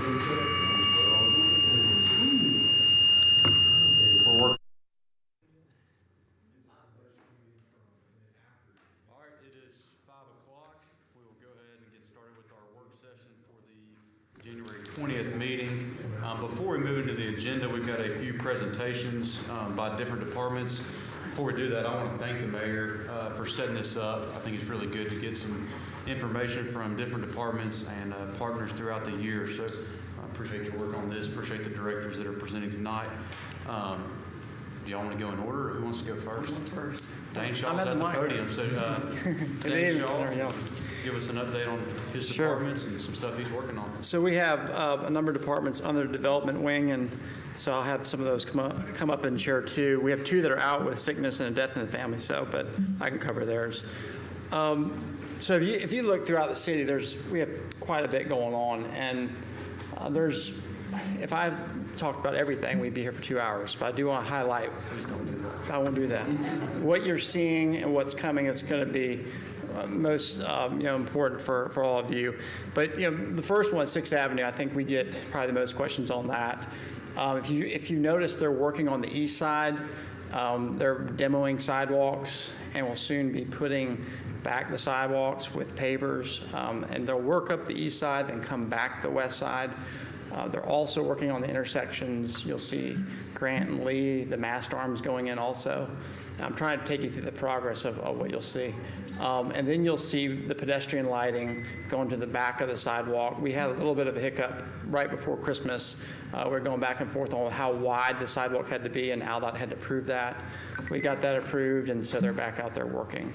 We're working. All right, it is 5 o'clock. We will go ahead and get started with our work session for the January 20th meeting. Before we move into the agenda, we've got a few presentations by different departments. Before we do that, I want to thank the mayor for setting this up. I think it's really good to get some information from different departments and partners throughout the year. So I appreciate your work on this. Appreciate the directors that are presenting tonight. Do y'all want to go in order, or who wants to go first? Dane Shaw's at the podium. So Dane Shaw, give us an update on his departments and some stuff he's working on. So we have a number of departments under the development wing, and so I'll have some of those come up and share too. We have two that are out with sickness and a death in the family, but I can cover theirs. So if you look throughout the city, we have quite a bit going on, and if I talked about everything, we'd be here for 2 hours, but I do want to highlight, I won't do that. What you're seeing and what's coming, it's going to be most important for all of you. But the first one, 6th Avenue, I think we get probably the most questions on that. If you notice, they're working on the east side. They're demoing sidewalks, and will soon be putting back the sidewalks with pavers, and they'll work up the east side, then come back the west side. They're also working on the intersections. You'll see Grant and Lee, the mast arms going in also. I'm trying to take you through the progress of what you'll see. And then you'll see the pedestrian lighting going to the back of the sidewalk. We had a little bit of a hiccup right before Christmas. We're going back and forth on how wide the sidewalk had to be, and AlDOT had to approve that. We got that approved, and so they're back out there working.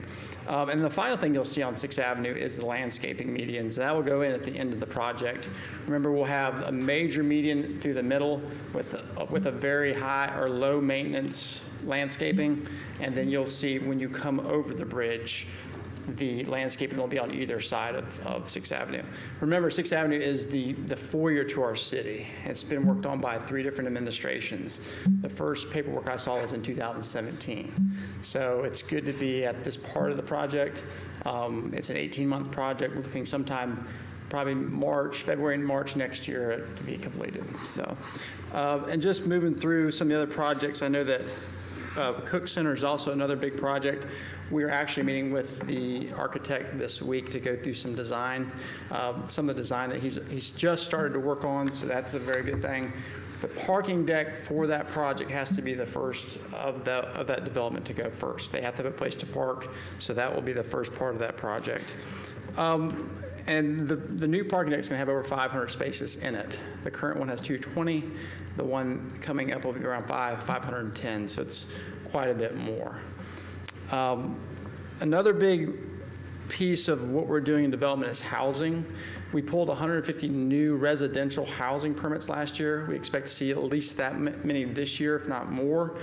And the final thing you'll see on 6th Avenue is the landscaping medians. That will go in at the end of the project. Remember, we'll have a major median through the middle with a very high or low maintenance landscaping, and then you'll see when you come over the bridge, the landscaping will be on either side of 6th Avenue. Remember, 6th Avenue is the foyer to our city. It's been worked on by 3 different administrations. The first paperwork I saw was in 2017. So it's good to be at this part of the project. It's an 18-month project. We're looking sometime probably February and March next year to be completed. So, and just moving through some of the other projects, I know that Cook Center is also another big project. We're actually meeting with the architect this week to go through some design, some of the design that he's just started to work on, so that's a very good thing. The parking deck for that project has to be the first of that development to go first. They have to have a place to park, so that will be the first part of that project. And the new parking deck is going to have over 500 spaces in it. The current one has 220. The one coming up will be around 510, so it's quite a bit more. Another big piece of what we're doing in development is housing. We pulled 150 new residential housing permits last year. We expect to see at least that many this year, if not more.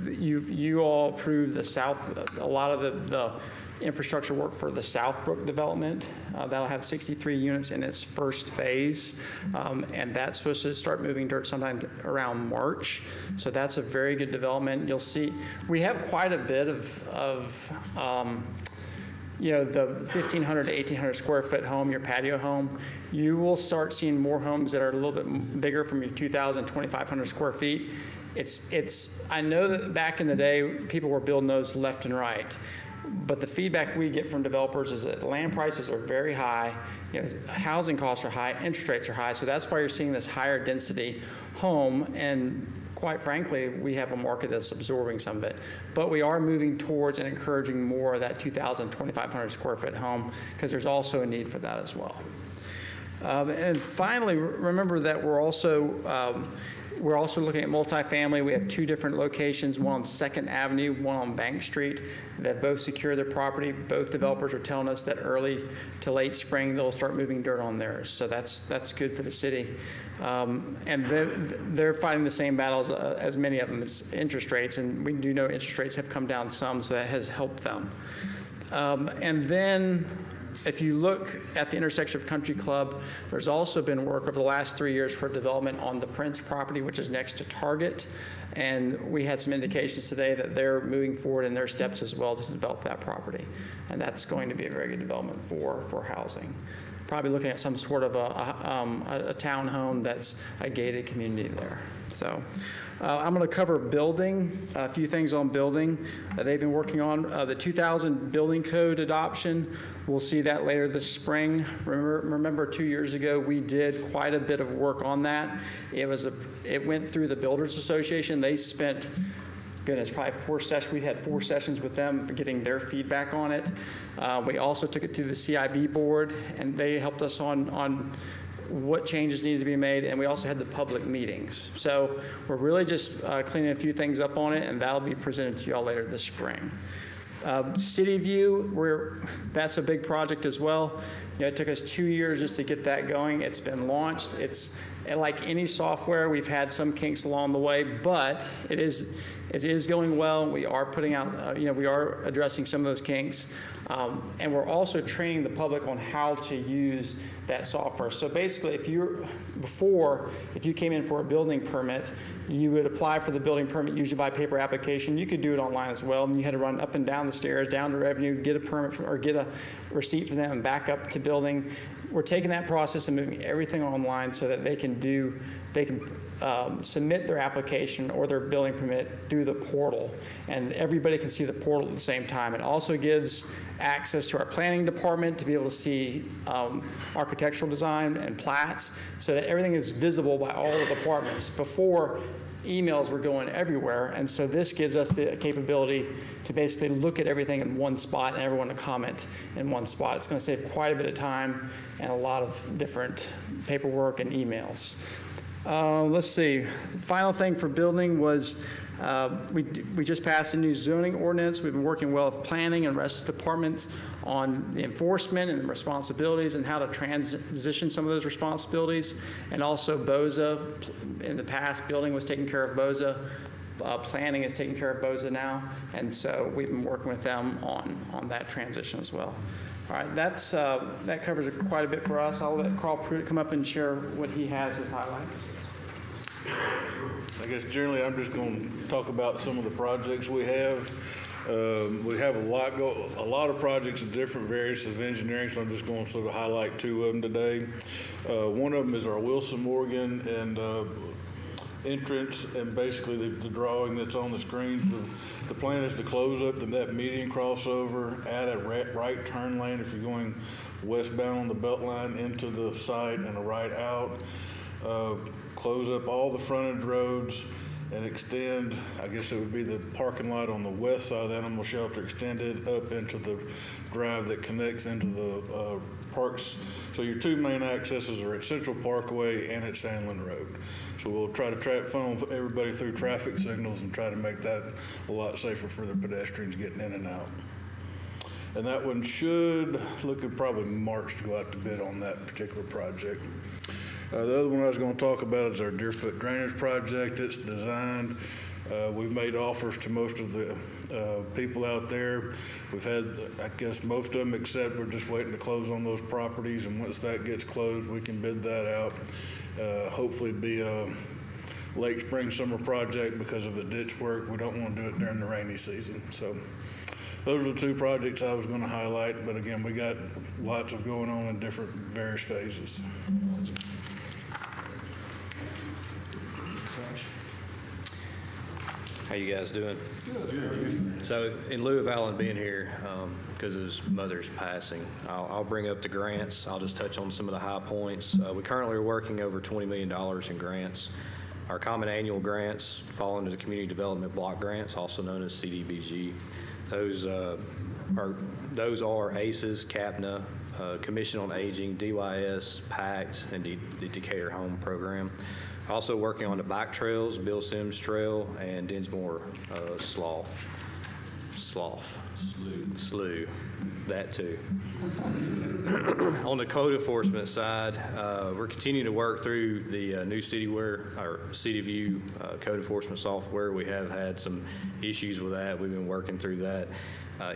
You all approved a lot of the infrastructure work for the Southbrook development. That'll have 63 units in its first phase, and that's supposed to start moving dirt sometime around March. So that's a very good development. You'll see we have quite a bit of the 1,500 to 1,800 square foot home, your patio home. You will start seeing more homes that are a little bit bigger, from your 2,000, 2,500 square feet. I know that back in the day, people were building those left and right. But the feedback we get from developers is that land prices are very high, housing costs are high, interest rates are high, so that's why you're seeing this higher density home, and quite frankly, we have a market that's absorbing some of it. But we are moving towards and encouraging more of that 2,000, 2,500 square foot home, because there's also a need for that as well. And finally, remember that we're also looking at multifamily. We have 2 different locations, one on 2nd Avenue, one on Bank Street, that both secure their property. Both developers are telling us that early to late spring, they'll start moving dirt on theirs. So that's good for the city. And they're fighting the same battles as many of them. It's interest rates, and we do know interest rates have come down some, so that has helped them. And then if you look at the intersection of Country Club, there's also been work over the last 3 years for development on the Prince property, which is next to Target. And we had some indications today that they're moving forward in their steps as well to develop that property. And that's going to be a very good development for housing. probably looking at some sort of a townhome that's a gated community there. So I'm going to cover building, a few things on building. They've been working on the 2000 building code adoption. We'll see that later this spring. Remember 2 years ago, we did quite a bit of work on that. It went through the Builders Association. They spent, goodness, probably 4 sessions. We had 4 sessions with them for getting their feedback on it. We also took it to the CIB board, and they helped us on what changes needed to be made, and we also had the public meetings. So we're really just cleaning a few things up on it, and that'll be presented to y'all later this spring. City View, that's a big project as well. You know, it took us 2 years just to get that going. It's been launched. It's like any software, we've had some kinks along the way, but it is going well. We are putting out, we are addressing some of those kinks. And we're also training the public on how to use that software. So basically, if you came in for a building permit, you would apply for the building permit usually by paper application. You could do it online as well, and you had to run up and down the stairs, down to revenue, get a permit or get a receipt from them, and back up to building. We're taking that process and moving everything online so that they can submit their application or their building permit through the portal, and everybody can see the portal at the same time. It also gives access to our planning department to be able to see architectural design and plats so that everything is visible by all the departments. Before, emails were going everywhere, and so this gives us the capability to basically look at everything in one spot and everyone to comment in one spot. It's going to save quite a bit of time and a lot of different paperwork and emails. Let's see. Final thing for building was we just passed a new zoning ordinance. We've been working well with planning and rest departments on the enforcement and the responsibilities and how to transition some of those responsibilities. And also BOZA. In the past, building was taking care of BOZA. Planning is taking care of BOZA now. And so we've been working with them on that transition as well. All right, that covers quite a bit for us. I'll let Carl Pruitt come up and share what he has as highlights. I guess generally I'm just going to talk about some of the projects we have. We have a lot of projects of different various of engineering, so I'm just going to sort of highlight 2 of them today. One of them is our Wilson Morgan and entrance, and basically the drawing that's on the screen. So the plan is to close up that median crossover, add a right turn lane if you're going westbound on the Beltline into the site and a right out. Close up all the frontage roads and extend, I guess it would be the parking lot on the west side of the animal shelter, extended up into the drive that connects into the parks. So your 2 main accesses are at Central Parkway and at Sandlin Road. So we'll try to funnel everybody through traffic signals and try to make that a lot safer for the pedestrians getting in and out. And that one should look at probably March to go out to bid on that particular project. The other one I was going to talk about is our Deerfoot Drainage Project. It's designed. We've made offers to most of the people out there. We've had, I guess, most of them, except we're just waiting to close on those properties. And once that gets closed, we can bid that out. Hopefully be a late spring, summer project because of the ditch work. We don't want to do it during the rainy season. So those are the 2 projects I was going to highlight. But again, we got lots of going on in different various phases. How you guys doing? Good. So in lieu of Alan being here, because of his mother's passing, I'll bring up the grants. I'll just touch on some of the high points. We currently are working over $20 million in grants. Our common annual grants fall into the Community Development Block Grants, also known as CDBG. Those are ACES, CAPNA, Commission on Aging, DYS, PACT, and the Decatur Home Program. Also working on the bike trails, Bill Sims Trail and Dinsmore Slough, that too. On the code enforcement side, we're continuing to work through the new CityView code enforcement software. We have had some issues with that. We've been working through that.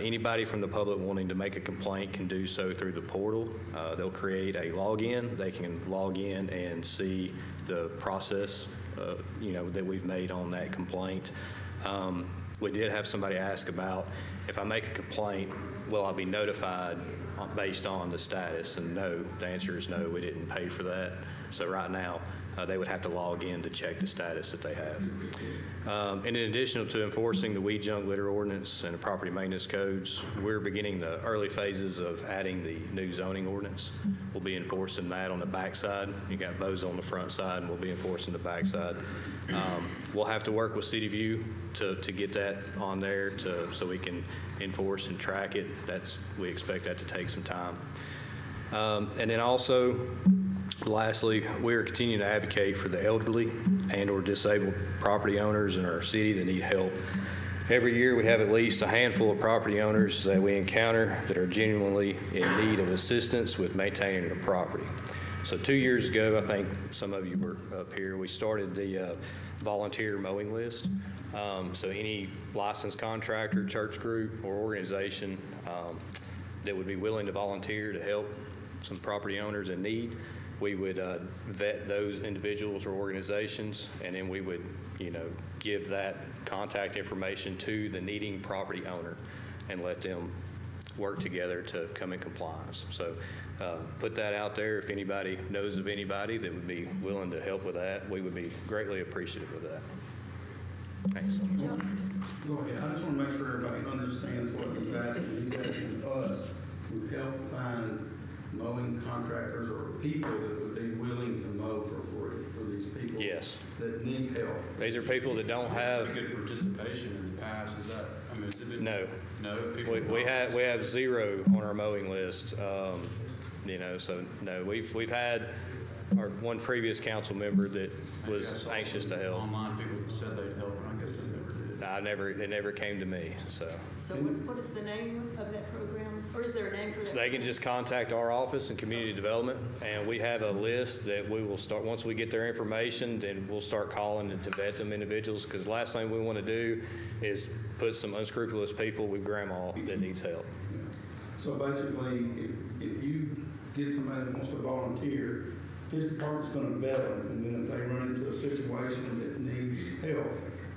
Anybody from the public wanting to make a complaint can do so through the portal. They'll create a login. They can log in and see the process, that we've made on that complaint. We did have somebody ask about if I make a complaint, will I be notified based on the status, and no, the answer is no, we didn't pay for that. So right now, they would have to log in to check the status that they have. And in addition to enforcing the weed, junk, litter ordinance and the property maintenance codes, we're beginning the early phases of adding the new zoning ordinance. We'll be enforcing that on the backside. You got those on the front side, and we'll be enforcing the backside. We'll have to work with City View to get that on there so we can enforce and track it. We expect that to take some time. And then also, lastly, we are continuing to advocate for the elderly and/or disabled property owners in our city that need help. Every year, we have at least a handful of property owners that we encounter that are genuinely in need of assistance with maintaining their property. So 2 years ago, I think some of you were up here, we started the volunteer mowing list. So any licensed contractor, church group, or organization that would be willing to volunteer to help some property owners in need, we would vet those individuals or organizations, and then we would, give that contact information to the needing property owner and let them work together to come in compliance. So put that out there. If anybody knows of anybody that would be willing to help with that, we would be greatly appreciative of that. Thanks. Go ahead. I just want to make sure everybody understands what he's asking. He's asking us to help find mowing contractors or people that would be willing to mow for free for these people. Yes. That need help. These are people that don't have, Pretty good participation in the past, is that, has it been? no. No? people We don't? have zero on our mowing list. So no, we've had our one previous council member that I was saw anxious to some help. Online people that said they'd help, and I guess they never did. It never came to me, so. So what is the name of that program? Or is there a name for that? They can just contact our office in community development, and we have a list that we will start, once we get their information, then we'll start calling to vet them individuals, because the last thing we want to do is put some unscrupulous people with grandma that needs help. So basically, if you get somebody that wants to volunteer, his department's going to vet them, and then if they run into a situation that needs help,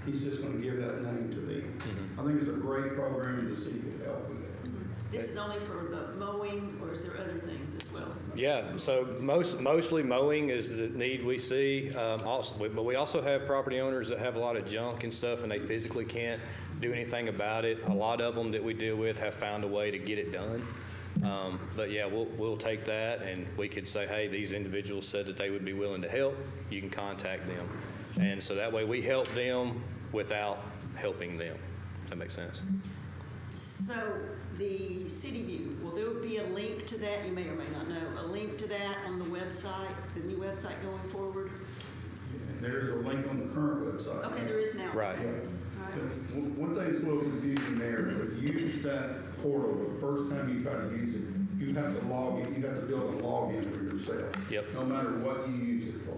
he's just going to give that name to them. I think it's a great program, and the city could help with it. This is only for the mowing, or is there other things as well? Yeah, so mostly mowing is the need we see. But we also have property owners that have a lot of junk and stuff, and they physically can't do anything about it. A lot of them that we deal with have found a way to get it done. But yeah, we'll take that, and we could say, hey, these individuals said that they would be willing to help. You can contact them. And so that way we help them without helping them. Does that make sense? So the City View, will there be a link to that? You may or may not know. A link to that on the website, the new website going forward? There's a link on the current website. Okay, there is now. Right. Okay. All right. One thing that's a little confusing there, if you use that portal, the first time you try to use it, you have to log in, you have to build a login for yourself. Yep. No matter what you use it for.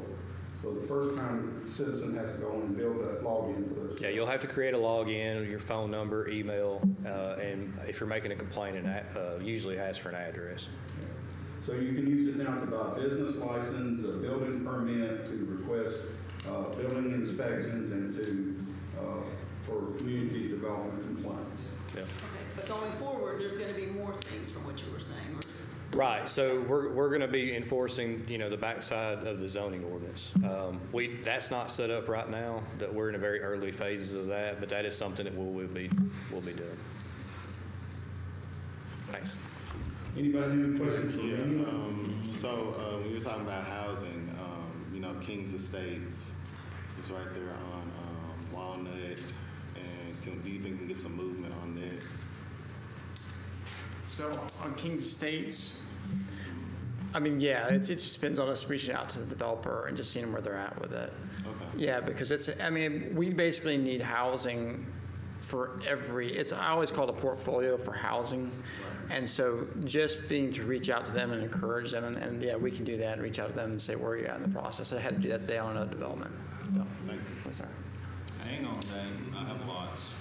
So the first time, the citizen has to go and build that login for themselves. Yeah, you'll have to create a login, your phone number, email, and if you're making a complaint, usually ask for an address. So you can use it now to buy a business license, a building permit, to request building inspections, and for community development complaints. Yeah. Okay, but going forward, there's going to be more things from what you were saying, or is- Right, so we're going to be enforcing, the backside of the zoning ordinance. That's not set up right now, that we're in the very early phases of that, but that is something that we'll be doing. Thanks. Anybody have any questions for Yeah, me? when you're talking about housing, King's Estates is right there on Walnut, and do you think we can get some movement on that? So on Kings Estates, it just depends on us reaching out to the developer and just seeing where they're at with it. Okay. Yeah, because we basically need housing for I always call it a portfolio for housing. And so just being to reach out to them and encourage them, and yeah, we can do that and reach out to them and say where you're at in the process. I had to do that today on another development. So, Thank you. yes, sir. Hang on, Dan, I have lots.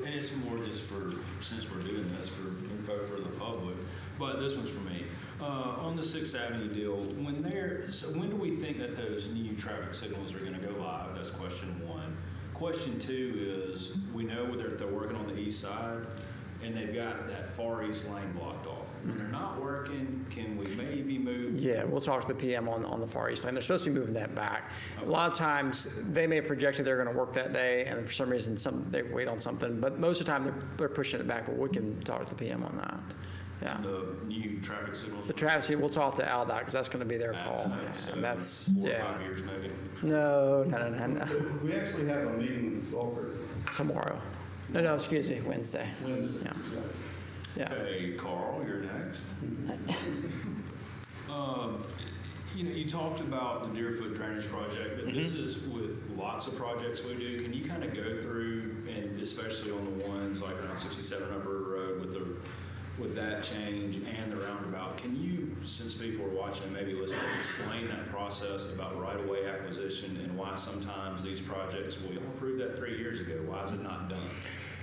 And it's more just since we're doing this, for info for the public, but this one's for me. On the 6th Avenue deal, when do we think that those new traffic signals are gonna go live? That's question one. Question two is, we know that they're working on the east side. and they've got that far east lane blocked off. When they're not working, can we maybe move? Yeah, we'll talk to the PM on the Far East Lane. They're supposed to be moving that back. A lot of times, they may have projected they're going to work that day, and for some reason, they wait on something. But most of the time, they're pushing it back, but we can talk to the PM on that. Yeah. The new traffic signals? The traffic, we'll talk to AlDOT, because that's going to be their call. So And that's, 4 or yeah. 5 years maybe? No. We actually have a meeting with Walker Tomorrow. No, excuse me, Wednesday. Wednesday. Yeah. Okay, Carl, you're next. You talked about the Deerfoot Drainage Project, but this is with lots of projects we do. Can you kind of go through, and especially on the ones like around 67 Upper Road with that change and the roundabout, can you, since people are watching and maybe listening, explain that process about right-of-way acquisition and why sometimes these projects, well, y'all approved that 3 years ago, why is it not done?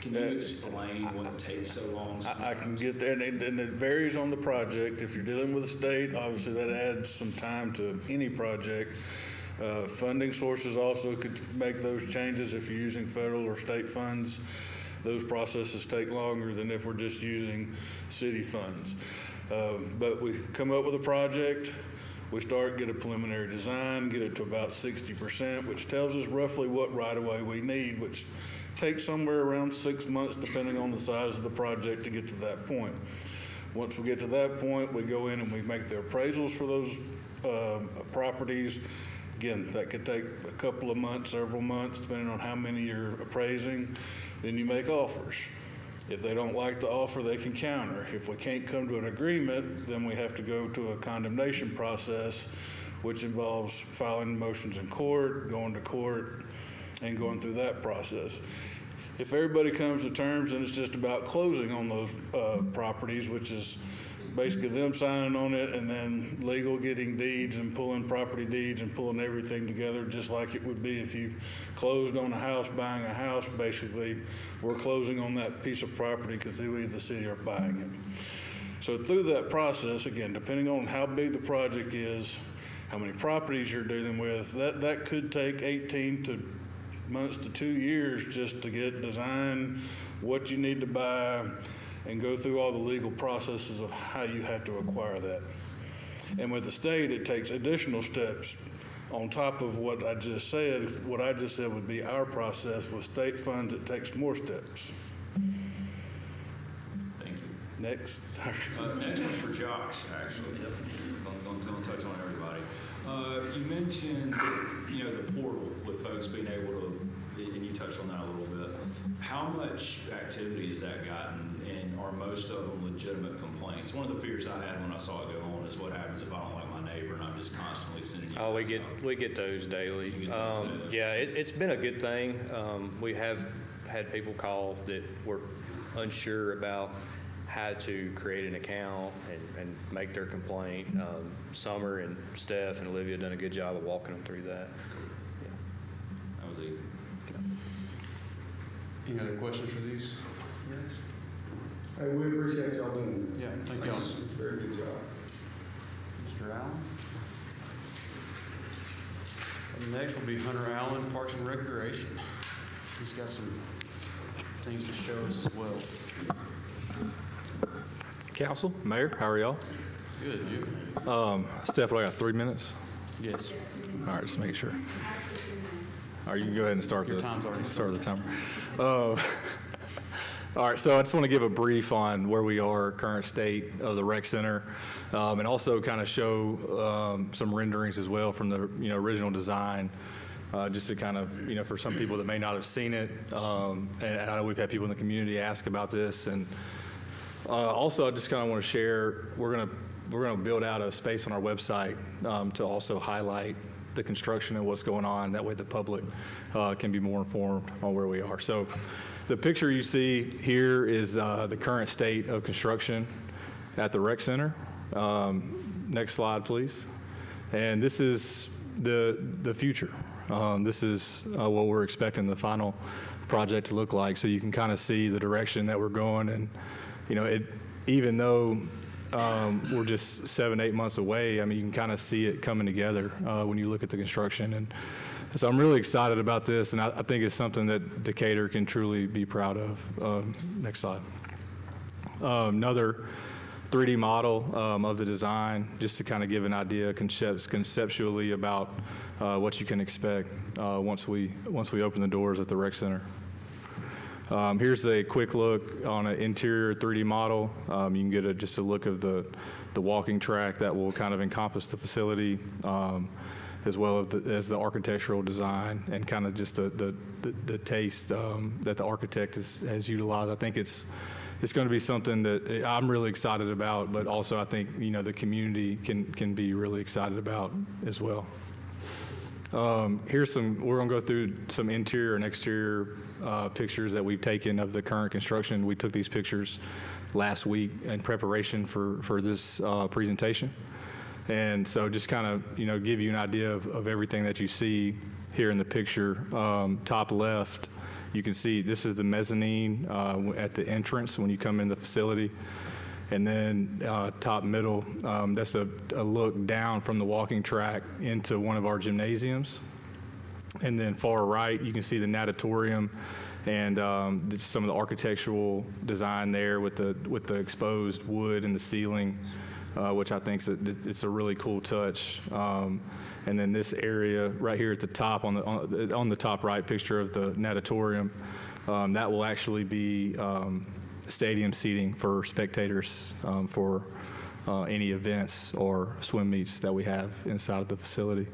Can you explain what takes so long? I can get there, and it varies on the project. If you're dealing with the state, obviously that adds some time to any project. Funding sources also could make those changes if you're using federal or state funds. Those processes take longer than if we're just using city funds. But we come up with a project, we start, get a preliminary design, get it to about 60%, which tells us roughly what right-of-way we need, which takes somewhere around 6 months, depending on the size of the project, to get to that point. Once we get to that point, we go in and we make the appraisals for those properties. Again, that could take a couple of months, several months, depending on how many you're appraising. Then you make offers. If they don't like the offer, they can counter. If we can't come to an agreement, then we have to go to a condemnation process, which involves filing motions in court, going to court, and going through that process. If everybody comes to terms, then it's just about closing on those properties, which is basically them signing on it and then legal getting deeds and pulling property deeds and pulling everything together, just like it would be if you closed on a house, buying a house. Basically, we're closing on that piece of property because we, the city, are buying it. So through that process, again, depending on how big the project is, how many properties you're dealing with, that could take 18 months to 2 years just to get design, what you need to buy, and go through all the legal processes of how you have to acquire that. And with the state, it takes additional steps on top of what I just said. What I just said would be our process. With state funds, it takes more steps. Thank you. Next. Next one's for Josh, actually. Don't touch on everybody. You mentioned, the portal with folks being able to, and you touched on that a little bit. How much activity has that gotten, and are most of them legitimate complaints? One of the fears I had when I saw it go on is what happens if I don't like my neighbor and I'm just constantly sending you. Oh, we get those daily. You get those daily. Yeah, it's been a good thing. We have had people call that were unsure about how to create an account and make their complaint. Summer and Steph and Olivia done a good job of walking them through that. That was easy. Any other questions for these guys? Hey, we appreciate y'all doing Yeah, thank that. y'all. It's a very good job. Mr. Allen? And next will be Hunter Allen, Parks and Recreation. He's got some things to show us as well. Council, Mayor, how are y'all? Good, you? Steph, I got 3 minutes. Yes. All right, just make sure. All right, you can go ahead and start Your time's already the timer. All right, so I just want to give a brief on where we are, current state of the rec center, and also kind of show some renderings as well from the original design, just to kind of for some people that may not have seen it, and I know we've had people in the community ask about this, and also I just kind of want to share we're gonna build out a space on our website to also highlight the construction and what's going on. That way the public can be more informed on where we are. So the picture you see here is the current state of construction at the rec center. Next slide, please. And this is the future. This is what we're expecting the final project to look like. So you can kind of see the direction that we're going. And, even though we're just 7-8 months away, I mean, you can kind of see it coming together when you look at the construction. And so I'm really excited about this, and I think it's something that Decatur can truly be proud of. Next slide. another 3D model of the design, just to kind of give an idea conceptually about what you can expect once we open the doors at the rec center. Here's a quick look on an interior 3D model. You can get just a look of the walking track that will kind of encompass the facility, as well as the architectural design and kind of just the taste that the architect has utilized. I think it's going to be something that I'm really excited about, but also I think, you know, the community can be really excited about as well. We're going to go through some interior and exterior pictures that we've taken of the current construction. We took these pictures last week in preparation for this presentation. And so just kind of, you know, give you an idea of everything that you see here in the picture. Top left, you can see this is the mezzanine at the entrance when you come in the facility. And then top middle, that's a look down from the walking track into one of our gymnasiums. And then far right, you can see the natatorium and some of the architectural design there with the exposed wood in the ceiling, which I think it's a really cool touch. And then this area right here at the top, on the top right picture of the natatorium, that will actually be stadium seating for spectators for any events or swim meets that we have inside of the facility.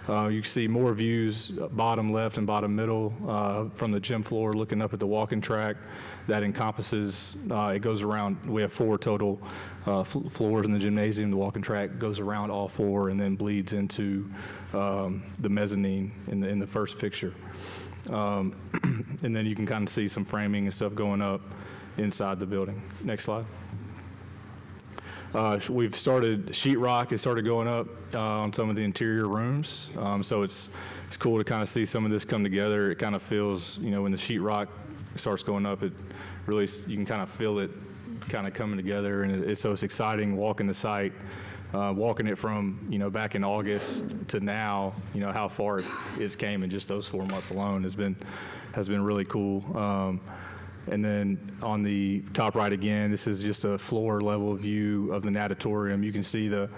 You can see more views, bottom left and bottom middle, from the gym floor looking up at the walking track. That encompasses, it goes around, we have 4 total floors in the gymnasium. The walking track goes around all 4 and then bleeds into the mezzanine in the first picture. And then you can kind of see some framing and stuff going up inside the building. Next slide. We've started, sheetrock has started going up on some of the interior rooms. So it's cool to kind of see some of this come together. It kind of feels, you know, when the sheetrock starts going up, it really, you can kind of feel it kind of coming together. And so it's exciting walking the site, walking it from, you know, back in August to now, you know, how far it's came in just those 4 months alone has been really cool. And then on the top right again, this is just a floor level view of the natatorium. You can see the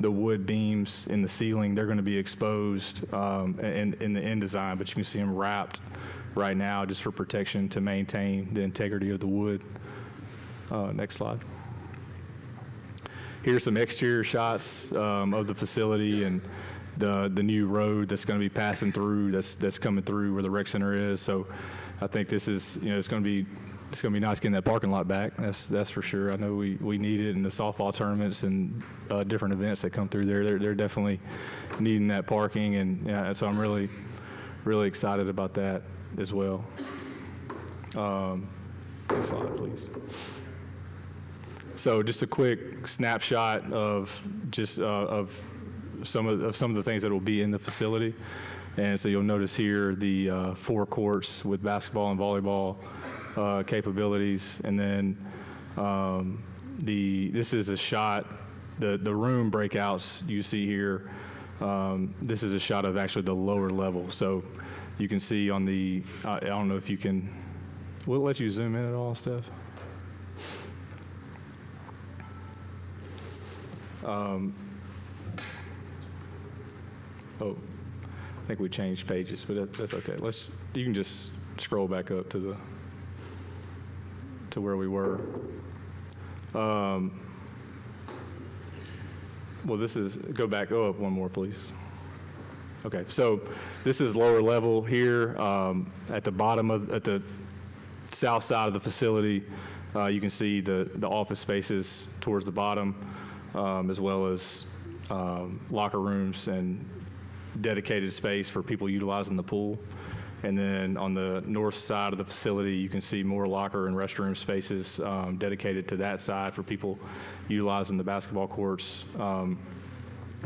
wood beams in the ceiling. They're going to be exposed in the end design, but you can see them wrapped right now just for protection to maintain the integrity of the wood. Next slide. Here's some exterior shots of the facility and the new road that's going to be passing through, that's coming through where the rec center is. So I think this is, you know, it's going to be nice getting that parking lot back. That's for sure. I know we need it in the softball tournaments and different events that come through there. They're definitely needing that parking, and yeah, so I'm really, really excited about that as well. Next slide, please. So just a quick snapshot of just of some of the things that will be in the facility. And so you'll notice here the 4 courts with basketball and volleyball capabilities. And then this is a shot, the room breakouts you see here. This is a shot of actually the lower level. So you can see on the, I don't know if you can, will it let you zoom in at all, Steph? Oh. I think we changed pages, but that's okay. You can just scroll back up to where we were. Well, go up one more, please. Okay, so this is lower level here at the south side of the facility. You can see the office spaces towards the bottom, as well as locker rooms and dedicated space for people utilizing the pool. And then on the north side of the facility, you can see more locker and restroom spaces dedicated to that side for people utilizing the basketball courts.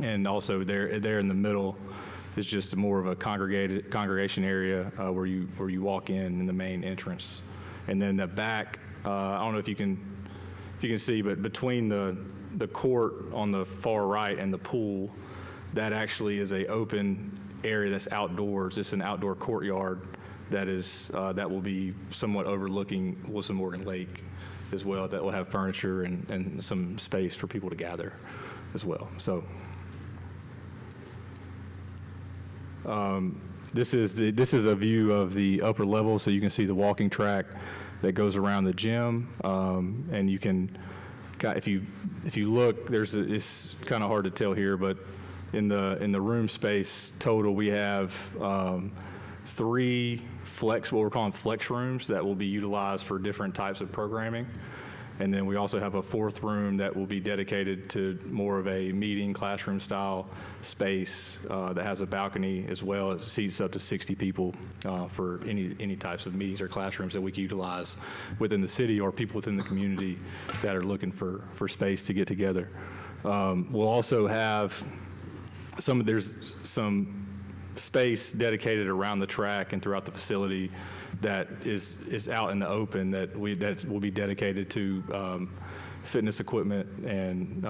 And also there in the middle is just more of a congregation area where you walk in the main entrance. And then the back, I don't know if you can see, but between the court on the far right and the pool, that actually is a open area that's outdoors. It's an outdoor courtyard that will be somewhat overlooking Wilson Morgan Lake. as well that will have furniture and some space for people to gather as well. So this is a view of the upper level, so you can see the walking track that goes around the gym, and you can, if you look, it's kind of hard to tell here, but in the room space total, we have 3 what we're calling flex rooms that will be utilized for different types of programming. And then we also have a 4th room that will be dedicated to more of a meeting classroom style space that has a balcony, as well as seats up to 60 people for any types of meetings or classrooms that we can utilize within the city or people within the community that are looking for space to get together. We'll also have there's some space dedicated around the track and throughout the facility that is out in the open that will be dedicated to fitness equipment and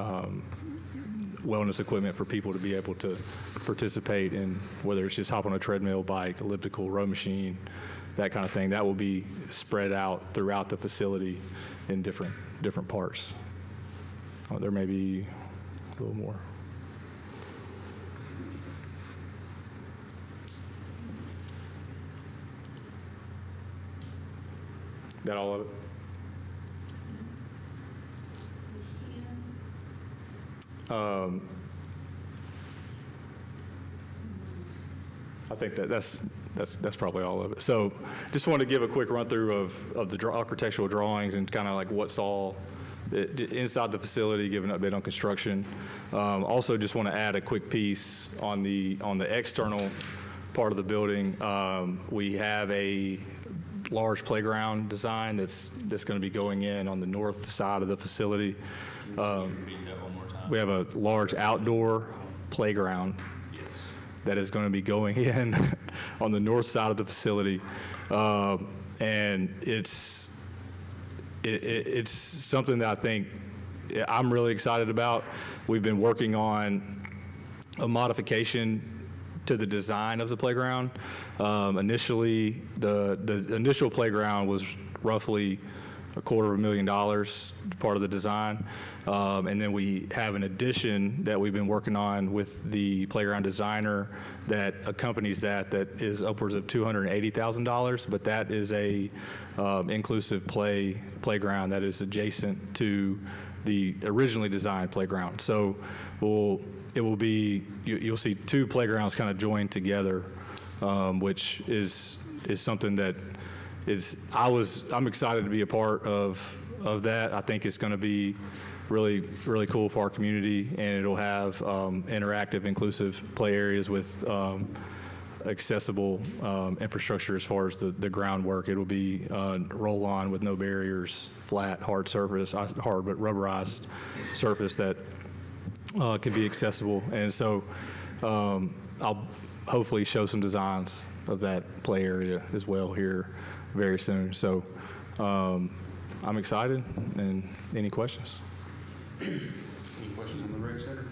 wellness equipment for people to be able to participate in, whether it's just hop on a treadmill, bike, elliptical, row machine, that kind of thing. That will be spread out throughout the facility in different parts. There may be a little more. That all of it? I think that's probably all of it. So just want to give a quick run through of the architectural drawings and kind of like what's all inside the facility, give an update on construction. Also just want to add a quick piece on the external part of the building. We have a large playground design that's going to be going in on the north side of the facility. Repeat that one more time. We have a large outdoor playground that is going to be going in on the north side of the facility, and it's something that I think I'm really excited about. We've been working on a modification to the design of the playground. Initially, the initial playground was roughly $250,000 part of the design. And then we have an addition that we've been working on with the playground designer that accompanies that is upwards of $280,000, but that is a inclusive playground that is adjacent to the originally designed playground. So it will be, you'll see 2 playgrounds kind of joined together, which is something that I'm excited to be a part of that. I think it's going to be really, really cool for our community, and it'll have interactive, inclusive play areas with accessible infrastructure as far as the groundwork. It'll be roll-on with no barriers, flat, hard surface, hard but rubberized surface that can be accessible. And so I'll hopefully show some designs of that play area as well here very soon. So I'm excited. And any questions? Any questions on the rec center?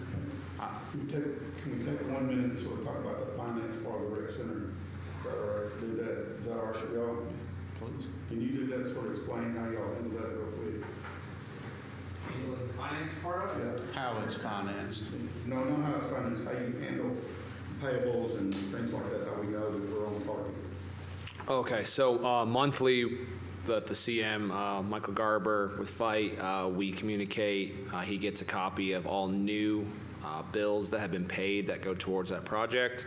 Can we take 1 minute to sort of talk about the finance part of the rec center? Is that all right? Is that all right for y'all? Please. Can you do that, sort of explain how y'all handle that real quick? The finance part of it? Yeah. How it's financed. No, not how it's financed, how you handle payables and things like that, how we know that we're on target. Okay, so monthly, the CM, Michael Garber with Fight, we communicate. He gets a copy of all new bills that have been paid that go towards that project.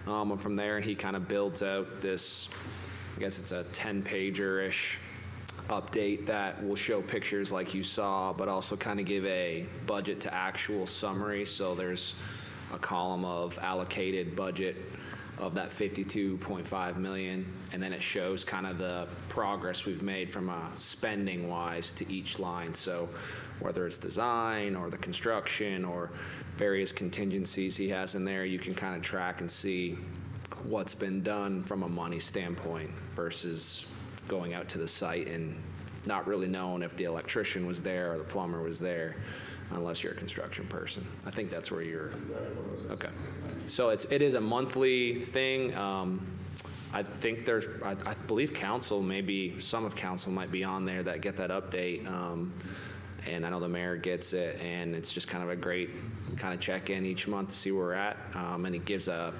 And from there, he kind of builds out this, I guess it's a 10-pager-ish update that will show pictures like you saw, but also kind of give a budget to actual summary. So there's a column of allocated budget of that 52.5 million, and then it shows kind of the progress we've made from spending wise to each line. So whether it's design or the construction or various contingencies he has in there, you can kind of track and see what's been done from a money standpoint versus going out to the site and not really knowing if the electrician was there or the plumber was there, unless you're a construction person. I think that's where you're, okay. So it is a monthly thing. I think I believe council, maybe some of council might be on there that get that update. And I know the mayor gets it, and it's just kind of a great kind of check-in each month to see where we're at. And it gives a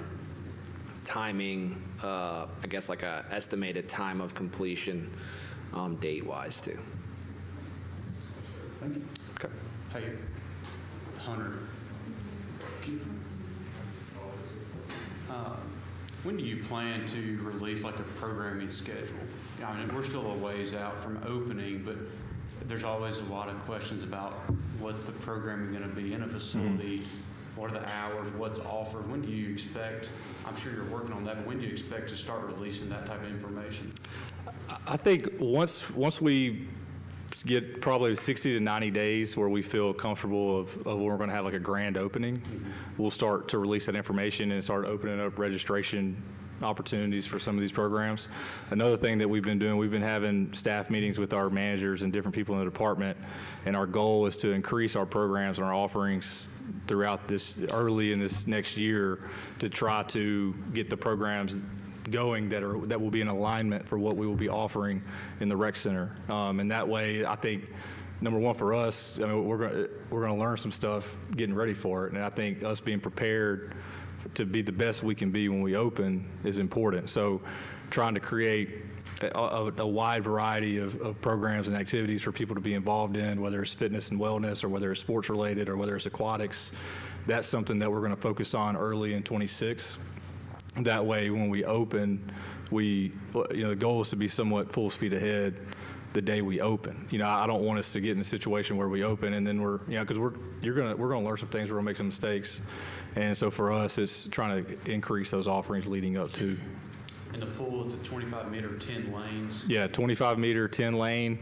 timing, I guess like a estimated time of completion, date-wise too. Thank you. Okay. Hey, Hunter. When do you plan to release like a programming schedule? I mean, we're still a ways out from opening, but there's always a lot of questions about what's the programming going to be in a facility, what are the hours, what's offered, when do you expect, I'm sure you're working on that, but when do you expect to start releasing that type of information? I think once we get probably 60 to 90 days where we feel comfortable of when we're going to have like a grand opening, we'll start to release that information and start opening up registration opportunities for some of these programs. Another thing that we've been doing, we've been having staff meetings with our managers and different people in the department, and our goal is to increase our programs and our offerings throughout this early in this next year to try to get the programs going that will be in alignment for what we will be offering in the rec center. And that way, I think, number one for us, I mean, we're going to learn some stuff getting ready for it, and I think us being prepared to be the best we can be when we open is important. So trying to create a wide variety of programs and activities for people to be involved in, whether it's fitness and wellness or whether it's sports related or whether it's aquatics, that's something that we're going to focus on early in 26. That way, when we open, the goal is to be somewhat full speed ahead the day we open. I don't want us to get in a situation where we open and then because we're going to learn some things, we're going to make some mistakes, and so for us, it's trying to increase those offerings leading up to. And the pool, it's a 25-meter, 10 lanes. Yeah, 25-meter, 10 lane.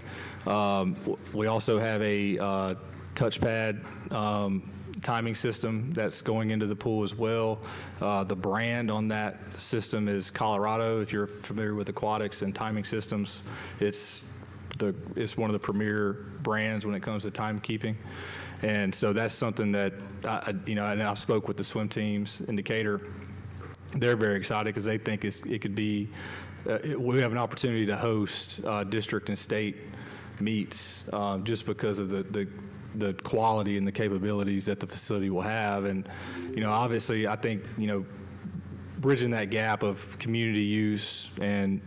We also have a touchpad timing system that's going into the pool as well. The brand on that system is Colorado. If you're familiar with aquatics and timing systems, it's one of the premier brands when it comes to timekeeping. And so that's something that, and I spoke with the swim teams in Decatur. They're very excited because they think it could be, we have an opportunity to host district and state meets just because of the quality and the capabilities that the facility will have. And, obviously, I think, bridging that gap of community use and,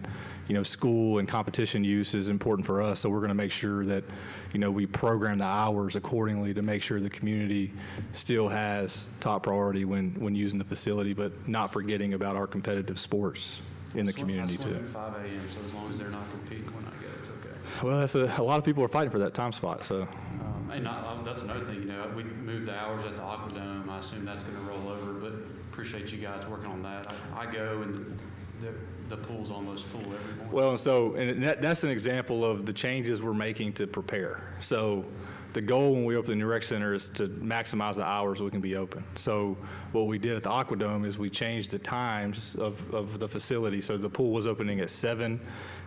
school and competition use is important for us. So we're going to make sure that, we program the hours accordingly to make sure the community still has top priority when using the facility, but not forgetting about our competitive sports in the community I swim too. at 5 a.m., so as long as they're not competing when I get it, it's okay. Well, that's a lot of people are fighting for that time spot, so. And that's another thing, we moved the hours at the Aquadome. I assume that's going to roll over, but appreciate you guys working on that. I go and the pool's almost full every morning. Well, and that's an example of the changes we're making to prepare. So the goal when we open the new rec center is to maximize the hours we can be open. So what we did at the Aquadome is we changed the times of the facility. So the pool was opening at 7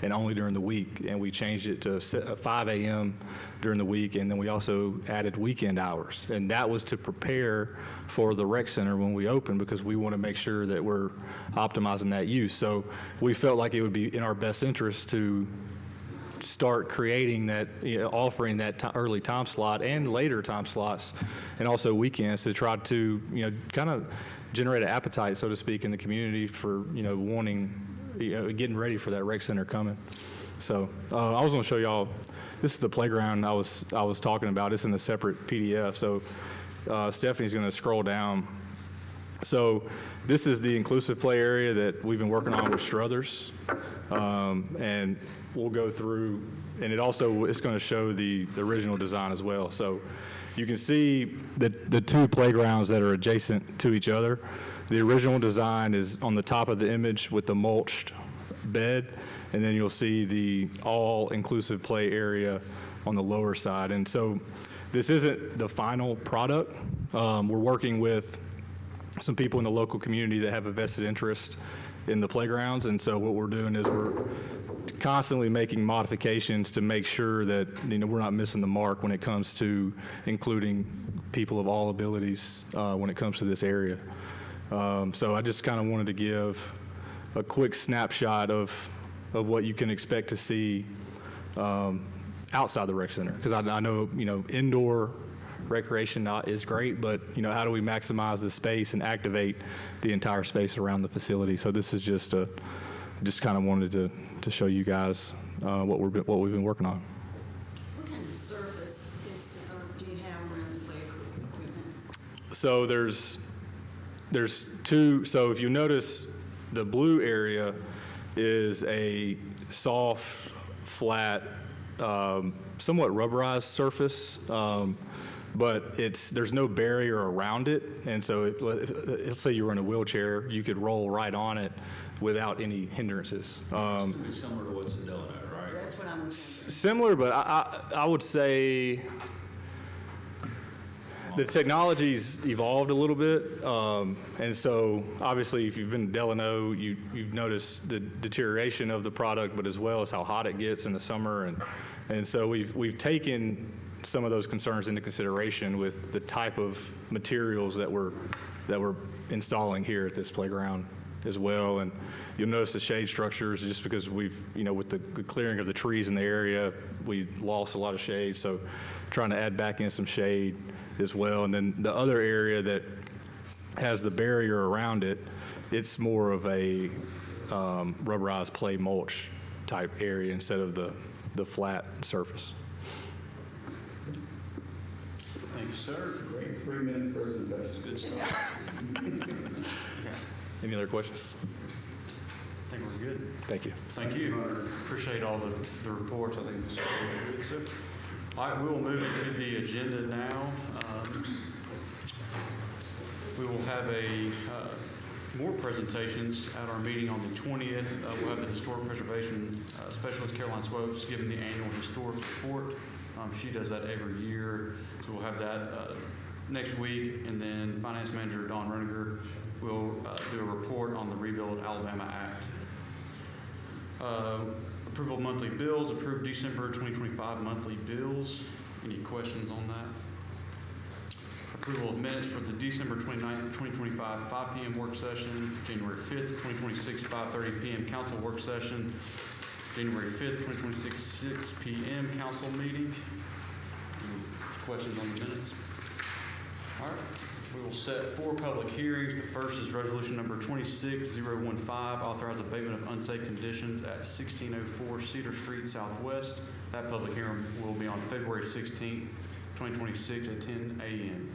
and only during the week, and we changed it to 5 a.m. during the week, and then we also added weekend hours. And that was to prepare for the rec center when we open, because we want to make sure that we're optimizing that use. So we felt like it would be in our best interest to start creating that, offering that early time slot and later time slots, and also weekends, to try to, kind of generate an appetite, so to speak, in the community for, wanting, getting ready for that rec center coming. So I was going to show y'all, this is the playground I was talking about. It's in a separate PDF. So Stephanie's going to scroll down. So this is the inclusive play area that we've been working on with Struthers. And we'll go through, and it's going to show the original design as well. So you can see the two playgrounds that are adjacent to each other. The original design is on the top of the image with the mulched bed, and then you'll see the all-inclusive play area on the lower side. And so this isn't the final product. We're working with some people in the local community that have a vested interest in the playgrounds, and so what we're doing is we're constantly making modifications to make sure that we're not missing the mark when it comes to including people of all abilities when it comes to this area. So I just kind of wanted to give a quick snapshot of what you can expect to see outside the rec center. Because I know, indoor recreation is great, but, how do we maximize the space and activate the entire space around the facility? So this is just kind of wanted to show you guys what we've been working on. What kind of surface do you have around the play equipment? So there's two. So if you notice, the blue area is a soft, flat, somewhat rubberized surface, but there's no barrier around it. And so let's say you were in a wheelchair, you could roll right on it without any hindrances. It's going to be similar to what's in Delano, right? That's what I'm wondering. Similar, but I would say the technology's evolved a little bit, and so obviously if you've been to Delano, you've noticed the deterioration of the product, but as well as how hot it gets in the summer, and so we've taken some of those concerns into consideration with the type of materials that we're installing here at this playground as well. And you'll notice the shade structures, just because we've, with the clearing of the trees in the area, we lost a lot of shade, so trying to add back in some shade as well. And then the other area that has the barrier around it, it's more of a rubberized play mulch type area instead of the flat surface. Thank you, sir. Great 3-minute presentation. Good stuff. Any other questions? I think we're good. Thank you. Thank you. Appreciate all the reports. I think this is really good. So, all right, we will move into the agenda now. We will have more presentations at our meeting on the 20th. We'll have the Historic Preservation Specialist, Caroline Swopes, giving the annual historic report. She does that every year. So we'll have that next week. And then Finance Manager Don Runiger will do a report on the Rebuild Alabama Act. Approval of monthly bills, approved December 2025 monthly bills. Any questions on that? Approval of minutes for the December 29th, 2025 5 p.m. work session, January 5th, 2026 5:30 p.m. council work session, January 5th, 2026 6 p.m. council meeting. Any questions on the minutes? All right. We will set 4 public hearings. The first is resolution number 26015, authorize abatement of unsafe conditions at 1604 Cedar Street Southwest. That public hearing will be on February 16th, 2026 at 10 a.m.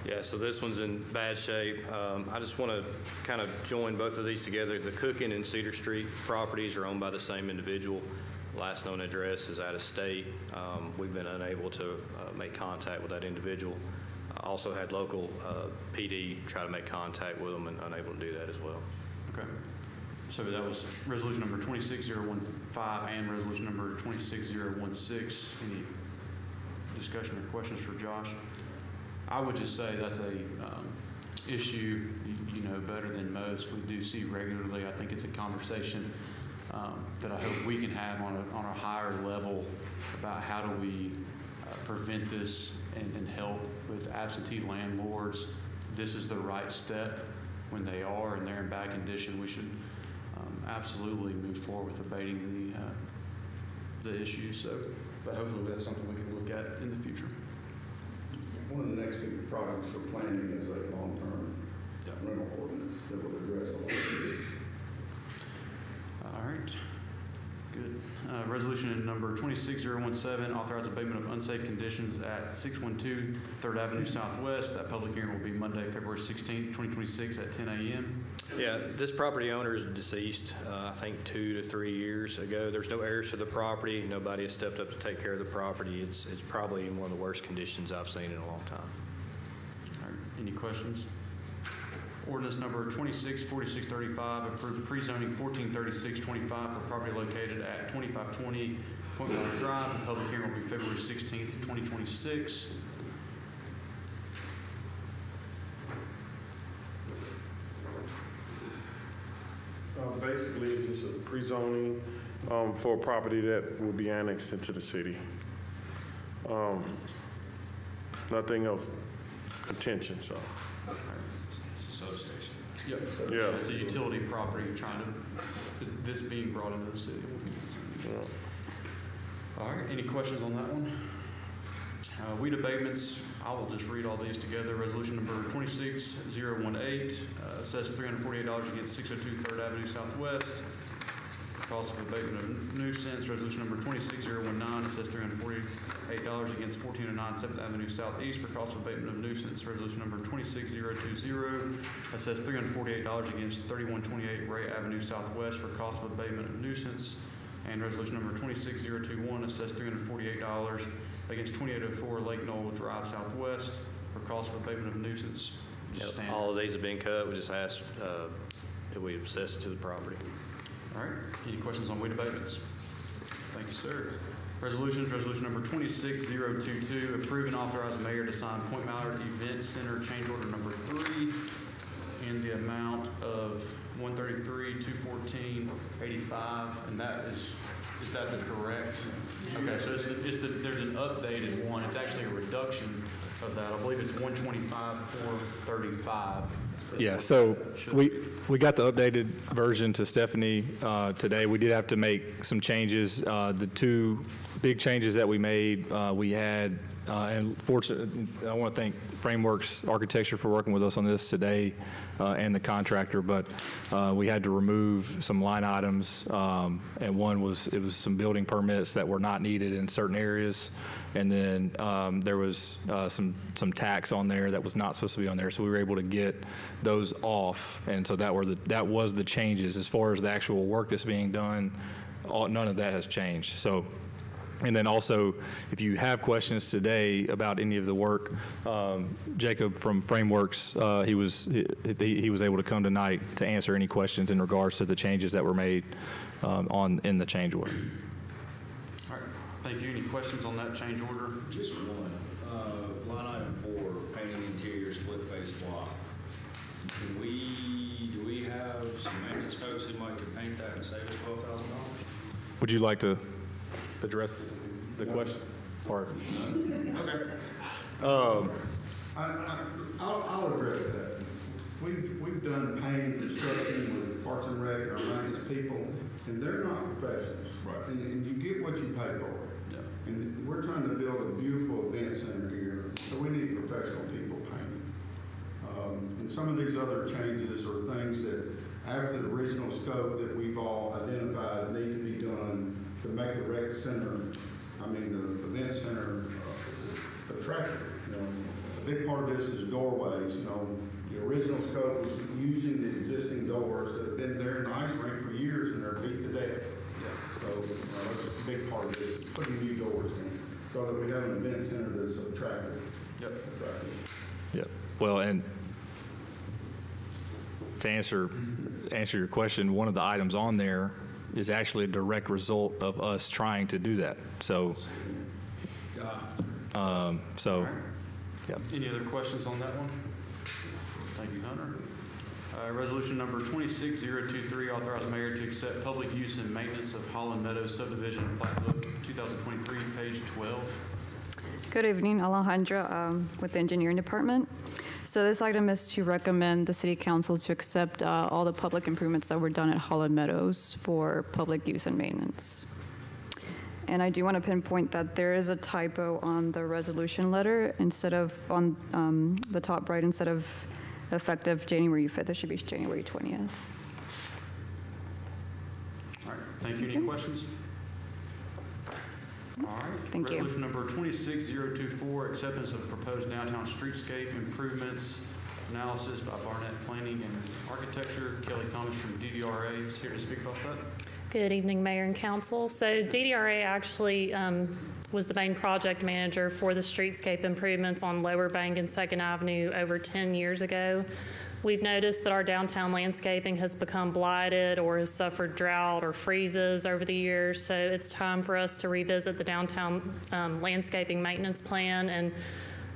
Yeah, so this one's in bad shape. I just want to kind of join both of these together. The Cookin and Cedar Street properties are owned by the same individual. Last known address is out of state. We've been unable to make contact with that individual. Also had local PD try to make contact with them and unable to do that as well. Okay. So that was resolution number 26015 and resolution number 26016. Any discussion or questions for Josh? I would just say that's a issue you know better than most. We do see regularly. I think it's a conversation that I hope we can have on a higher level about how do we prevent this and help with absentee landlords. This is the right step when they are and they're in bad condition. We should absolutely move forward with abating the issue. So, but hopefully that's something we can look at in the future. One of the next big projects we're planning is a long-term rental ordinance that will address a lot of this. All right. Good. Resolution number 26017, authorize abatement of unsafe conditions at 612 3rd Avenue Southwest. That public hearing will be Monday, February 16th, 2026 at 10 a.m. Yeah, this property owner is deceased, I think 2 to 3 years ago. There's no heirs to the property. Nobody has stepped up to take care of the property. It's probably in one of the worst conditions I've seen in a long time. All right. Any questions? Ordinance number 264635, approved pre-zoning 143625 for property located at 2520 Point Water Drive. The public hearing will be February 16th, 2026. Basically, it's just a pre-zoning for a property that will be annexed into the city. Nothing of contention, so. Substation. Yep. Yeah. It's a utility property trying to, this being brought into the city. All right, any questions on that one? Weed abatements, I will just read all these together. Resolution number 26018, assessed $348 against 602 3rd Avenue Southwest. Cost of abatement of nuisance. Resolution number 26019, assessed $348 against 1409 7th Avenue Southeast for cost of abatement of nuisance. Resolution number 26020, assessed $348 against 3128 Ray Avenue Southwest for cost of abatement of nuisance. And resolution number 26021, assessed $348 against 2804 Lake Knoll Drive Southwest for cost of abatement of nuisance. Just standard. All of these have been cut. We just asked if we assess it to the property. All right, any questions on weed abatements? Thank you, sir. Resolutions, resolution number 26022, approve and authorize mayor to sign Point Mallard Event Center change order number 3 in the amount of $133,214.85, and that is that the correct? Okay, so there's an updated one. It's actually a reduction of that. I believe it's $125,435. Yeah, so we got the updated version to Stephanie today. We did have to make some changes. The two big changes that we made, we had, and fortunately, I want to thank Frameworks Architecture for working with us on this today, and the contractor, but we had to remove some line items, and one was, it was some building permits that were not needed in certain areas, and then there was some tax on there that was not supposed to be on there, so we were able to get those off, and so that was the changes. As far as the actual work that's being done, none of that has changed. So, and then also, if you have questions today about any of the work, Jacob from Frameworks, he was able to come tonight to answer any questions in regards to the changes that were made in the change order. All right, thank you. Any questions on that change order? Just one. Line item 4, painting interior split face block. Do we have some maintenance folks who might could paint that and save us $12,000? Would you like to address the question? Or Okay. I'll address that. We've done painting construction with Parks and Rec, our maintenance people, and they're not professionals. Right. And you get what you pay for. Yeah. And we're trying to build a beautiful event center here, so we need professional people painting. And some of these other changes are things that, after the original scope that we've all identified, need to be done to make the rec center, the event center attractive. A big part of this is doorways. The original scope was using the existing doors that have been there in the ice rink for years and they're beat to death. So that's a big part of this, putting new doors in, so that we have an event center that's attractive. Yep. yeah, well, and to answer your question, one of the items on there is actually a direct result of us trying to do that. So, yeah. Any other questions on that one? Thank you, Hunter. Resolution number 26023, authorize mayor to accept public use and maintenance of Holland Meadows subdivision plat book 2023, page 12. Good evening, Alejandra with the engineering department. So this item is to recommend the city council to accept all the public improvements that were done at Holland Meadows for public use and maintenance. And I do want to pinpoint that there is a typo on the resolution letter. Instead of on the top right, instead of effective January 5th, it should be January 20th. All right, thank you. Any questions? All right. Thank you. Resolution number 26024, acceptance of proposed downtown streetscape improvements analysis by Barnett Planning and Architecture. Kelly Thomas from DDRA is here to speak about that. Good evening, Mayor and Council. So DDRA actually was the main project manager for the streetscape improvements on Lower Bank and 2nd Avenue over 10 years ago. We've noticed that our downtown landscaping has become blighted or has suffered drought or freezes over the years. So it's time for us to revisit the downtown landscaping maintenance plan and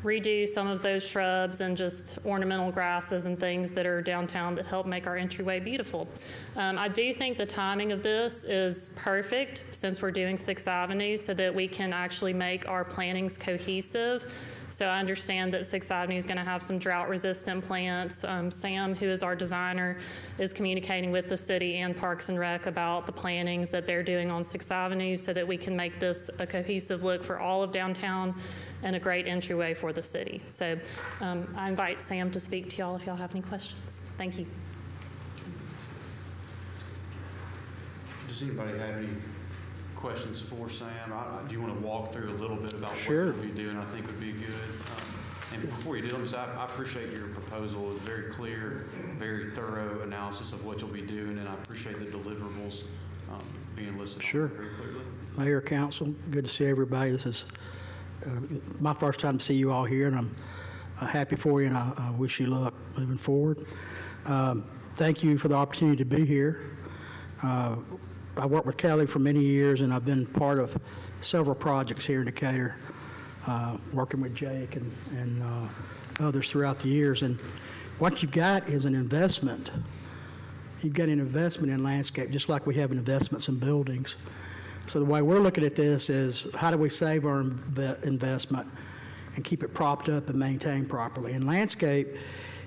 redo some of those shrubs and just ornamental grasses and things that are downtown that help make our entryway beautiful. I do think the timing of this is perfect since we're doing 6th Avenue so that we can actually make our plannings cohesive So I understand that 6th Avenue is going to have some drought-resistant plants. Sam, who is our designer, is communicating with the city and Parks and Rec about the plantings that they're doing on 6th Avenue so that we can make this a cohesive look for all of downtown and a great entryway for the city. So I invite Sam to speak to y'all if y'all have any questions. Thank you. Does anybody have any questions for Sam? Do you want to walk through a little bit about Sure. what you'll be doing? I think would be good. And before you do, let me say, I appreciate your proposal. It's very clear, very thorough analysis of what you'll be doing, and I appreciate the deliverables being listed Sure. very clearly. Mayor, council, good to see everybody. This is my first time to see you all here, and I'm happy for you, and I wish you luck moving forward. Thank you for the opportunity to be here. I worked with Kelly for many years, and I've been part of several projects here in Decatur, working with Jake and others throughout the years. And what you've got is an investment. You've got an investment in landscape, just like we have investments in buildings. So the way we're looking at this is, how do we save our investment and keep it propped up and maintained properly? And landscape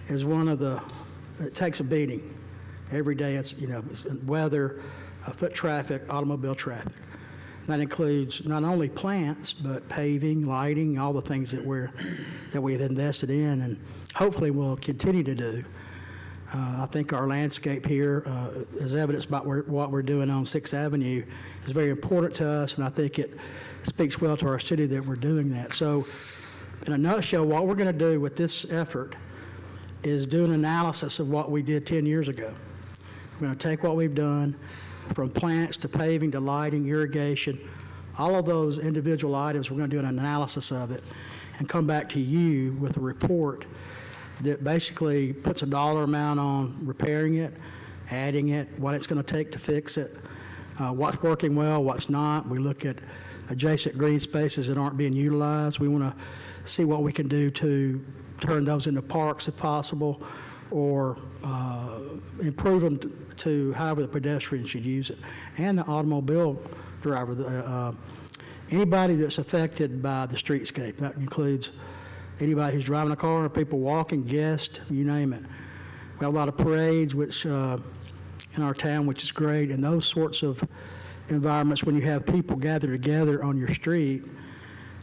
is one of it takes a beating. Every day it's, it's weather, foot traffic, automobile traffic. That includes not only plants, but paving, lighting, all the things that we've invested in and hopefully will continue to do. I think our landscape here, as evidenced by what we're doing on 6th Avenue, is very important to us, and I think it speaks well to our city that we're doing that. So in a nutshell, what we're going to do with this effort is do an analysis of what we did 10 years ago. We're going to take what we've done, from plants to paving to lighting, irrigation, all of those individual items, we're going to do an analysis of it and come back to you with a report that basically puts a dollar amount on repairing it, adding it, what it's going to take to fix it, what's working well, what's not. We look at adjacent green spaces that aren't being utilized. We want to see what we can do to turn those into parks if possible, or improve them to however the pedestrian should use it, and the automobile driver. Anybody that's affected by the streetscape, that includes anybody who's driving a car, people walking, guests, you name it. We have a lot of parades which in our town, which is great, and those sorts of environments, when you have people gather together on your street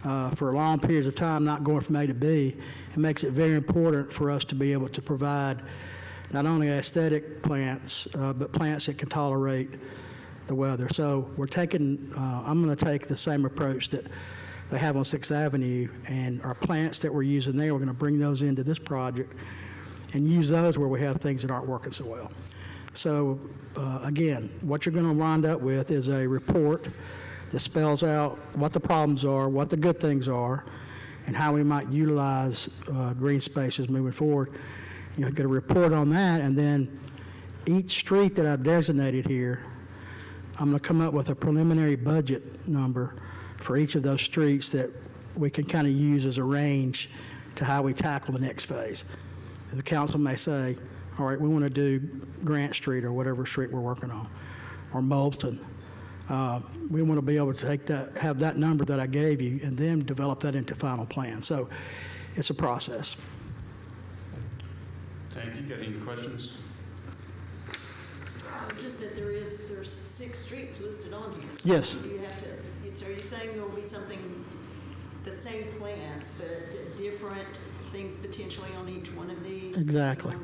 for long periods of time, not going from A to B, it makes it very important for us to be able to provide not only aesthetic plants, but plants that can tolerate the weather. So we're taking, I'm going to take the same approach that they have on 6th Avenue, and our plants that we're using there, we're going to bring those into this project and use those where we have things that aren't working so well. So again, what you're going to wind up with is a report that spells out what the problems are, what the good things are, and how we might utilize green spaces moving forward. You'll get a report on that, and then each street that I've designated here, I'm going to come up with a preliminary budget number for each of those streets that we can kind of use as a range to how we tackle the next phase. The council may say, all right, we want to do Grant Street or whatever street we're working on, or Moulton. We want to be able to take that, have that number that I gave you, and then develop that into final plan. So it's a process. Thank you. Got any questions? Just that there's 6 streets listed on here. Yes. Do you have to, so are you saying there will be something, the same plants, but different things potentially on each one of these? Exactly.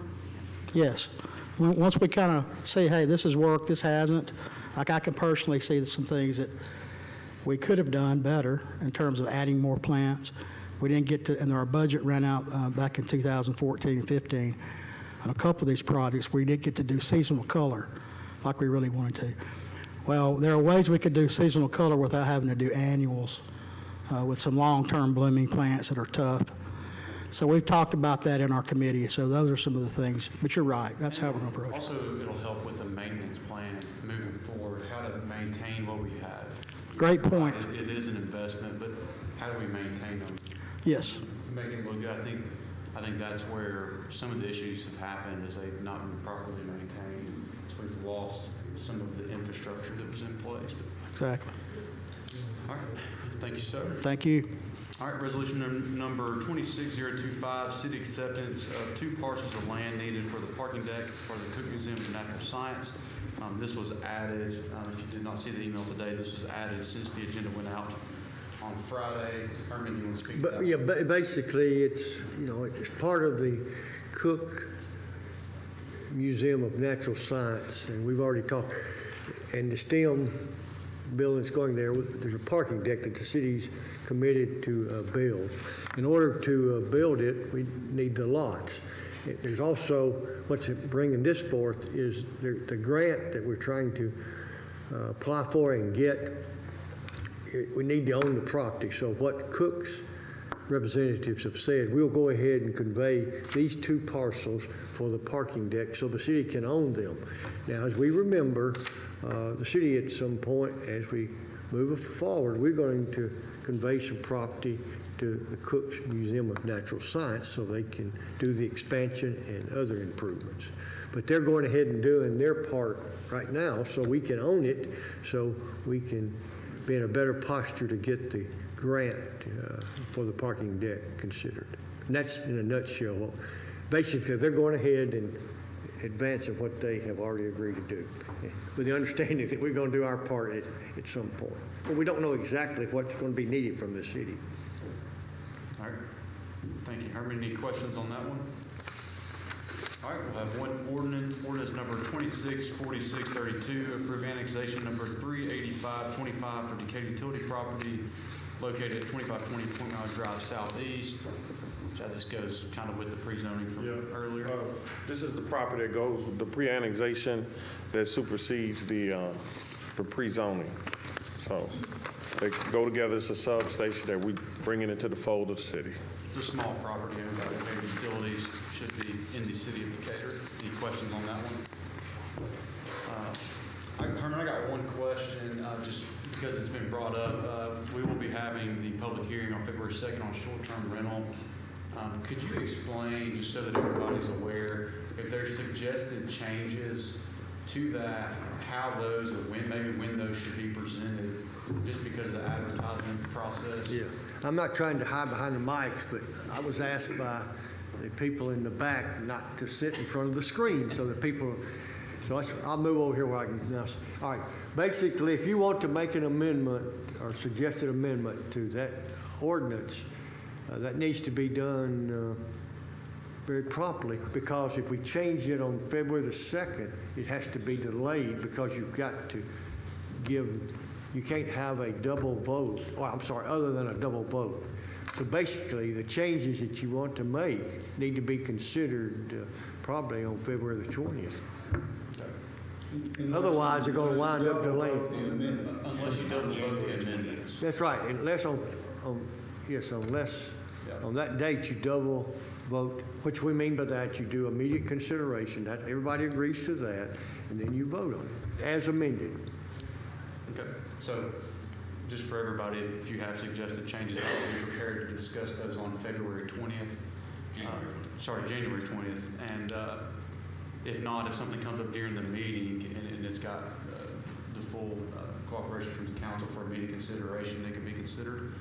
Yes. Once we kind of say, hey, this has worked, this hasn't, like I can personally see some things that we could have done better in terms of adding more plants. We didn't get to, and our budget ran out back in 2014 and 15 on a couple of these projects. We didn't get to do seasonal color like we really wanted to. Well, there are ways we could do seasonal color without having to do annuals with some long-term blooming plants that are tough. So we've talked about that in our committee. So those are some of the things. But you're right. That's how we're going to approach it. Also, it'll help with the maintenance plan moving forward, how to maintain what we have. Great point. It is an investment, but how do we maintain them? Yes. Make them look good. I think that's where some of the issues have happened, is they've not been properly maintained. So we've lost some of the infrastructure that was in place. Exactly. All right. Thank you, sir. Thank you. All right, resolution number 26025, city acceptance of 2 parcels of land needed for the parking deck for the Cook Museum of Natural Science. This was added, if you did not see the email today, this was added since the agenda went out on Friday. Herman, you want to speak to that? But, yeah, basically, it's, you know, it's part of the Cook Museum of Natural Science, and we've already talked, and the STEM building's going there. There's a parking deck that the city's committed to build. In order to build it, we need the lots. There's also, what's bringing this forth is the grant that we're trying to apply for and get. We need to own the property. So what Cook's representatives have said, we'll go ahead and convey these 2 parcels for the parking deck so the city can own them. Now, as we remember, the city at some point, as we move forward, we're going to convey some property to the Cook's Museum of Natural Science so they can do the expansion and other improvements. But they're going ahead and doing their part right now so we can own it, so we can be in a better posture to get the grant for the parking deck considered. And that's in a nutshell. Basically, they're going ahead and advancing what they have already agreed to do, with the understanding that we're going to do our part at some point. But we don't know exactly what's going to be needed from the city. All right. Thank you. Herman, any questions on that one? All right, we'll have one ordinance number 264632, approve annexation number 38525 for Decatur Utility property located at 2520 Point Miles Drive Southeast. That just goes kind of with the pre-zoning from earlier. This is the property that goes with the pre-annexation that supersedes the pre-zoning. So they go together. It's a substation that we bring it into the fold of the city. It's a small property owned by Decatur Utilities. Should be in the city of Decatur. Any questions on that one? Herman, I got one question, just because it's been brought up. We will be having the public hearing on February 2nd on short-term rental. Could you explain, just so that everybody's aware, if there's suggested changes to that, how those or when those should be presented, just because of the advertisement process? Yeah, I'm not trying to hide behind the mics, but I was asked by the people in the back not to sit in front of the screen so that people, so I'll move over here where I can now. All right, basically, if you want to make an amendment or suggested amendment to that ordinance, that needs to be done very promptly, because if we change it on February the 2nd, it has to be delayed because you've got to give, you can't have a double vote, other than a double vote. So basically, the changes that you want to make need to be considered probably on February the 20th. Otherwise, they're going to wind up delaying. Unless you double vote the amendments. That's right, unless on that date you double vote, which we mean by that, you do immediate consideration. That everybody agrees to that, and then you vote on it as amended. Okay, so just for everybody, if you have suggested changes, I'll be prepared to discuss those on February 20th. January 20th. And if not, if something comes up during the meeting and it's got the full cooperation from the council for immediate consideration, they can be considered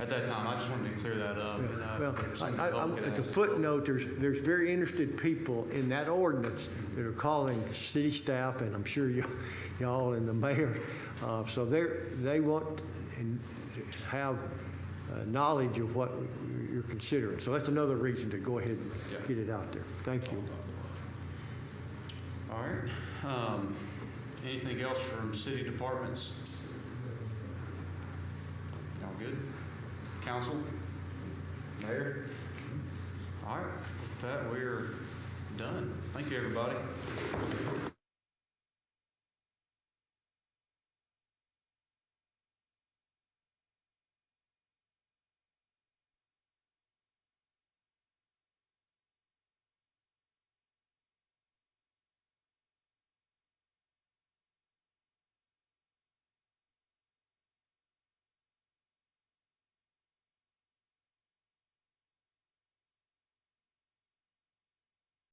at that time. I just wanted to clear that up. Well, it's a footnote. There's very interested people in that ordinance that are calling city staff, and I'm sure y'all and the mayor. So they want and have knowledge of what you're considering. So that's another reason to go ahead and get it out there. Thank you. All right. Anything else from city departments? All good? Council? Mayor? All right. With that, we're done. Thank you, everybody.